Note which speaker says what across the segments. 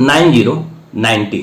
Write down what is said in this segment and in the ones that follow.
Speaker 1: 9090।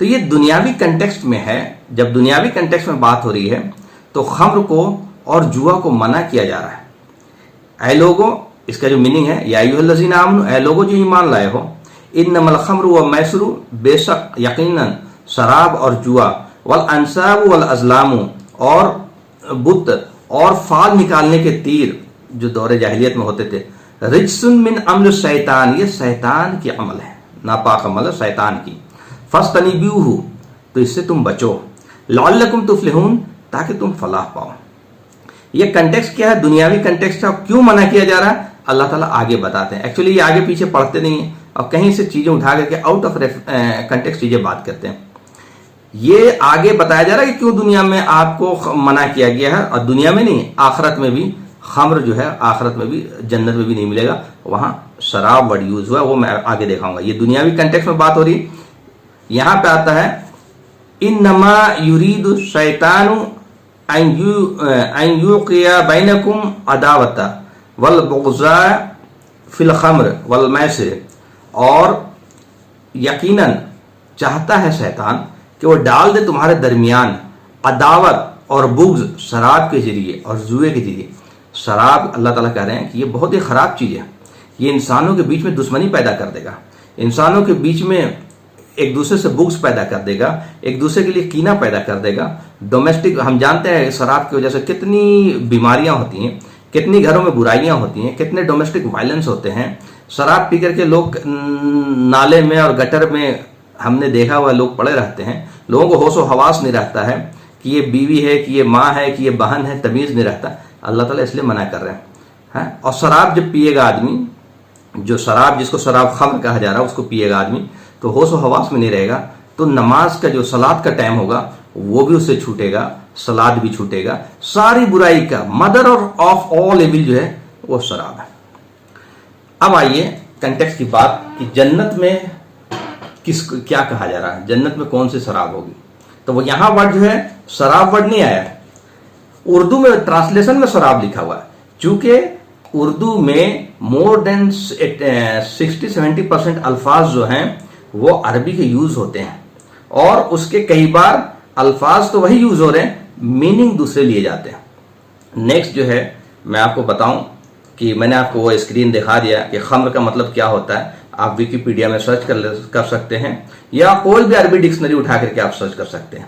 Speaker 1: تو یہ دنیاوی کنٹیکسٹ میں ہے. جب دنیاوی کنٹیکسٹ میں بات ہو رہی ہے تو خمر کو اور جوا کو منع کیا جا رہا ہے. اے لوگوں، اس کا جو میننگ ہے یا ایھا الذین آمنوا، اے لوگوں جو ایمان لائے ہو، انما الخمر والمیسر، بے شک یقیناً شراب اور جوا، والانصاب والازلام، اور بت اور فال نکالنے کے تیر جو دور جاہلیت میں ہوتے تھے، رجس من عمل الشیطان، یہ شیطان کی عمل ہے، ناپاک عمل ہے شیطان کی. فاجتنبوہ، تو اس سے تم بچو، لعلکم تفلحون، تاکہ تم فلاح پاؤ. یہ کنٹیکسٹ کیا ہے؟ دنیاوی کنٹیکسٹ ہے. کیوں منع کیا جا رہا ہے اللہ تعالیٰ آگے بتاتے ہیں. ایکچولی یہ آگے پیچھے پڑھتے نہیں ہیں اور کہیں سے چیزیں اٹھا کر کے آؤٹ آف کنٹیکسٹ چیزیں بات کرتے ہیں. یہ آگے بتایا جا رہا ہے کہ کیوں دنیا میں آپ کو منع کیا گیا ہے، اور دنیا میں نہیں، آخرت میں بھی خمر جو ہے آخرت میں بھی جنت میں بھی نہیں ملے گا. وہاں شراب ورڈ یوز ہوا ہے، وہ میں آگے دکھاؤں گا. یہ دنیاوی کنٹیکسٹ میں بات ہو رہی. یہاں پہ آتا ہے انما یرید الشیطان ان یوقع بینکم عداوۃ والبغضاء فی الخمر والمیسر، اور یقیناً چاہتا ہے شیطان کہ وہ ڈال دے تمہارے درمیان عداوت اور بغض شراب کے ذریعے اور جوئے کے ذریعے. شراب اللہ تعالیٰ کہہ رہے ہیں کہ یہ بہت ہی خراب چیز ہے. یہ انسانوں کے بیچ میں دشمنی پیدا کر دے گا، انسانوں کے بیچ میں ایک دوسرے سے بغض پیدا کر دے گا، ایک دوسرے کے لیے کینہ پیدا کر دے گا. ڈومیسٹک، ہم جانتے ہیں شراب کی وجہ سے کتنی بیماریاں ہوتی ہیں، کتنی گھروں میں برائیاں ہوتی ہیں، کتنے ڈومیسٹک وائلنس ہوتے ہیں. شراب پی کر کے لوگ نالے میں اور گٹر میں ہم نے دیکھا ہوا لوگ پڑے رہتے ہیں. لوگوں کو ہوش و حواس نہیں رہتا ہے کہ یہ بیوی ہے، کہ یہ ماں ہے، کہ یہ بہن ہے، تمیز نہیں رہتا. اللہ تعالیٰ اس لیے منع کر رہے ہیں. اور شراب جب پیے گا آدمی، جو شراب جس کو شراب خمر کہا جا رہا ہے اس کو پیے گا آدمی، تو ہوش و حواس میں نہیں رہے گا. تو نماز کا جو صلات کا ٹائم ہوگا وہ بھی اس سے چھوٹے گا، صلات بھی چھوٹے گا. ساری برائی کا مدر آف آل ایول جو ہے وہ شراب ہے. اب آئیے کنٹیکسٹ کی بات کہ جنت میں کیا کہا جا رہا ہے، جنت میں کون سی شراب ہوگی. تو وہ یہاں ورڈ جو ہے شراب ورڈ نہیں آیا ہے. اردو میں ٹرانسلیشن میں شراب لکھا ہوا ہے، چونکہ اردو میں مور دین 60-70% الفاظ جو ہیں وہ عربی کے یوز ہوتے ہیں، اور اس کے کئی بار الفاظ تو وہی یوز ہو رہے ہیں، میننگ دوسرے لیے جاتے ہیں. نیکسٹ جو ہے میں آپ کو بتاؤں کہ میں نے آپ کو وہ اسکرین دکھا دیا کہ خمر کا مطلب کیا ہوتا ہے. آپ ویکیپیڈیا میں سرچ کر سکتے ہیں، یا کوئی بھی عربی ڈکشنری اٹھا کر کے آپ سرچ کر سکتے ہیں.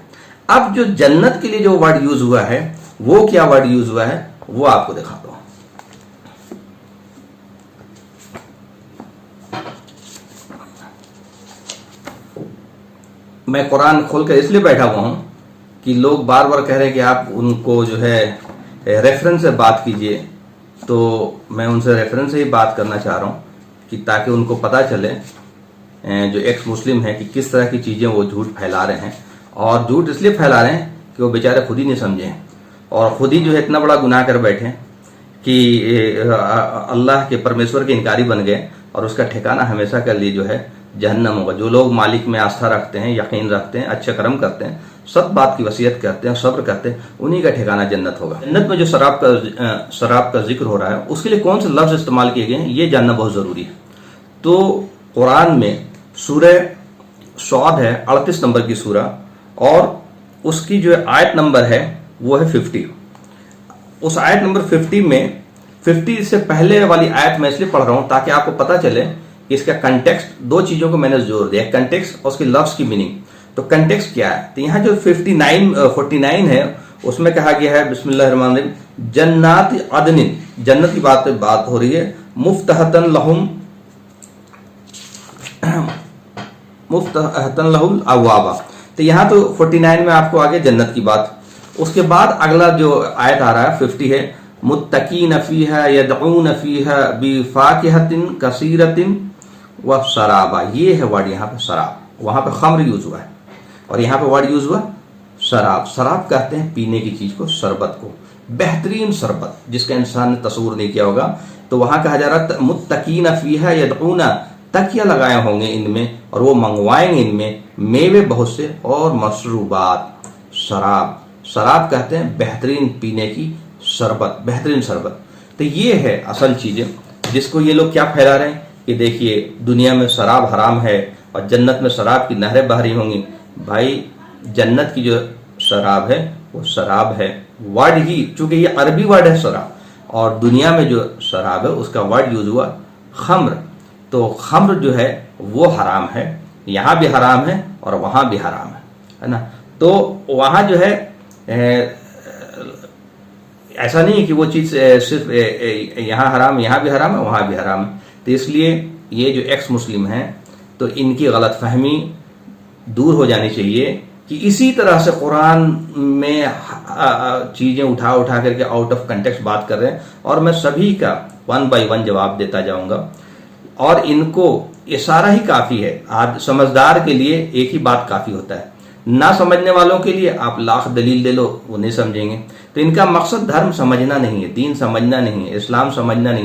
Speaker 1: اب جو جنت کے لیے جو ورڈ یوز ہوا ہے وہ کیا ورڈ یوز ہوا ہے وہ آپ کو دکھاتا ہوں. میں قرآن کھول کر اس لیے بیٹھا ہوا ہوں کہ لوگ بار بار کہہ رہے ہیں کہ آپ ان کو جو ہے ریفرنس سے بات کیجئے، تو میں ان سے ریفرنس سے ہی بات کرنا چاہ رہا ہوں کہ تاکہ ان کو پتہ چلے جو ایکس مسلم ہیں کہ کس طرح کی چیزیں وہ جھوٹ پھیلا رہے ہیں. اور جھوٹ اس لیے پھیلا رہے ہیں کہ وہ بیچارے خود ہی نہیں سمجھیں، اور خود ہی جو ہے اتنا بڑا گناہ کر بیٹھے کہ اللہ کے پرمیشور کے انکاری بن گئے، اور اس کا ٹھکانہ ہمیشہ کے لیے جو ہے جہنم ہوگا. جو لوگ مالک میں آستھا رکھتے ہیں، یقین رکھتے ہیں، اچھے کرم کرتے ہیں، سب بات کی وصیت کرتے ہیں، صبر کرتے ہیں، انہی کا ٹھکانہ جنت ہوگا. جنت میں جو شراب کا ذکر ہو رہا ہے اس کے لیے کون سے لفظ استعمال کیے گئے ہیں یہ جاننا بہت ضروری ہے. تو قرآن میں سورہ صاد ہے 38 نمبر کی سورہ، اور اس کی جو آیت نمبر ہے وہ ہے 50. اس آیت نمبر 50 میں 50 سے پہلے والی آیت میں اس لیے پڑھ رہا ہوں تاکہ آپ کو پتہ چلے کہ اس کا کنٹیکسٹ. دو چیزوں کو میں نے زور دیا، کنٹیکسٹ اور اس کے لفظ کی میننگ. تو کنٹیکسٹ کیا ہے؟ تو یہاں جو 49 ہے اس میں کہا گیا ہے بسم اللہ الرحمن الرحیم جنات عدن، جنت کی بات ہو رہی ہے، مفتحتن لہم الابواب. تو یہاں تو 49 میں آپ کو آگے جنت کی بات. اس کے بعد اگلا جو آیت آ رہا ہے 50 ہے، متقین فیہا یدعون فیہا بفاکہۃ کثیرۃ وشرابا. یہ ہے ورڈ یہاں پہ شراب، وہاں پہ خمر یوز ہوا ہے اور یہاں پہ ورڈ یوز ہوا شراب. شراب کہتے ہیں پینے کی چیز کو، شربت کو، بہترین شربت جس کا انسان نے تصور نہیں کیا ہوگا. تو وہاں کہا جا رہا متقین فیہا یدعون، تکیہ لگائے ہوں گے ان میں اور وہ منگوائیں گے ان میں میوے بہت سے اور مشروبات. شراب، شراب کہتے ہیں بہترین پینے کی شربت، بہترین شربت. تو یہ ہے اصل چیزیں جس کو یہ لوگ کیا پھیلا رہے ہیں کہ دیکھیے دنیا میں شراب حرام ہے اور جنت میں شراب کی نہریں بہ رہی ہوں گی. بھائی جنت کی جو شراب ہے وہ شراب ہے، ورڈ ہی چونکہ یہ عربی ورڈ ہے شراب، اور دنیا میں جو شراب ہے اس کا ورڈ یوز ہوا خمر، تو خمر جو ہے وہ حرام ہے، یہاں بھی حرام ہے اور وہاں بھی حرام ہے نا. تو وہاں جو ہے ایسا نہیں ہے کہ وہ چیز صرف یہاں حرام، یہاں بھی حرام ہے وہاں بھی حرام ہے. تو اس لیے یہ جو ایکس مسلم ہیں تو ان کی غلط فہمی دور ہو جانی چاہیے کہ اسی طرح سے قرآن میں چیزیں اٹھا کر کے آؤٹ آف کنٹیکسٹ بات کر رہے ہیں، اور میں سبھی کا 1 بائی 1 جواب دیتا جاؤں گا. اور ان کو اشارہ ہی کافی ہے، سمجھدار کے لیے ایک ہی بات کافی ہوتا ہے، نہ سمجھنے والوں کے لیے آپ لاکھ دلیل دے لو وہ نہیں سمجھیں گے. تو ان کا مقصد دھرم سمجھنا نہیں ہے، دین سمجھنا نہیں ہے، اسلام سمجھنا نہیں ہے.